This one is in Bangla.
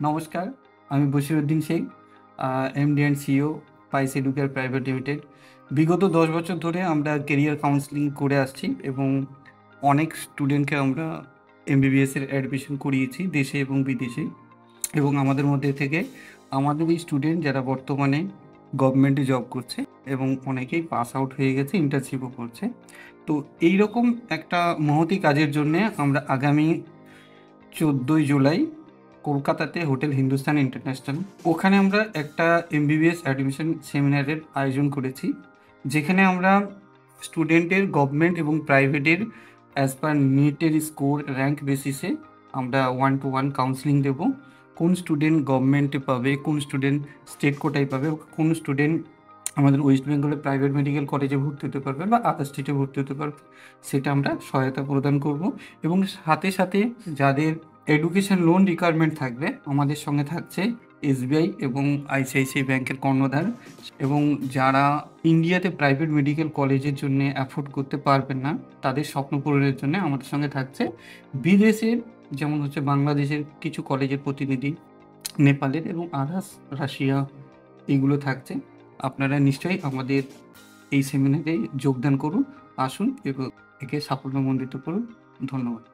নমস্কার, আমি Bashiruddin Sheikh, MD and CEO Pice Educare Private Limited. বিগত 10 বছর ধরে আমরা কেরিয়ার কাউন্সেলিং করে আসছি এবং অনেক স্টুডেন্টকে আমরা এমবিবিএসের অ্যাডমিশন করিয়েছি দেশে এবং বিদেশে। এবং আমাদের মধ্যে থেকে আমাদের এই স্টুডেন্ট যারা বর্তমানে গভর্নমেন্টে জব করছে এবং অনেকেই পাস আউট হয়ে গেছে, ইন্টার্নশিপও করছে। তো এইরকম একটা মহতি কাজের জন্যে আমরা আগামী 14ই জুলাই কলকাতাতে হোটেল হিন্দুস্তান ইন্টারন্যাশনাল, ওখানে আমরা একটা এমবিবিএস অ্যাডমিশন সেমিনারের আয়োজন করেছি, যেখানে আমরা স্টুডেন্টের গভর্নমেন্ট এবং প্রাইভেটের অ্যাজ পার নিটের স্কোর র্যাঙ্ক বেসিসে আমরা 1-to-1 কাউন্সেলিং দেবো। কোন স্টুডেন্ট গভর্নমেন্টে পাবে, কোন স্টুডেন্ট স্টেট কোটায় পাবে, কোন স্টুডেন্ট আমাদের ওয়েস্ট বেঙ্গলের প্রাইভেট মেডিকেল কলেজে ভর্তি হতে পারবে বা আদার স্টেটে ভর্তি হতে পারবে, সেটা আমরা সহায়তা প্রদান করব। এবং সাথে সাথে যাদের এডুকেশন লোন রিকোয়ারমেন্ট থাকবে, আমাদের সঙ্গে থাকছে এসবিআই এবং আইসিআইসিআই ব্যাংকের কর্ণধার। এবং যারা ইন্ডিয়াতে প্রাইভেট মেডিকেল কলেজের জন্য অ্যাফোর্ড করতে পারবেন না, তাদের স্বপ্ন পূরণের জন্য আমাদের সঙ্গে থাকছে বিদেশের, যেমন হচ্ছে বাংলাদেশের কিছু কলেজের প্রতিনিধি, নেপালের এবং আদার্স, রাশিয়া, এইগুলো থাকছে। আপনারা নিশ্চয়ই আমাদের এই সেমিনারে যোগদান করুন, আসুন এবং একে সাফল্যমণ্ডিত করুন। ধন্যবাদ।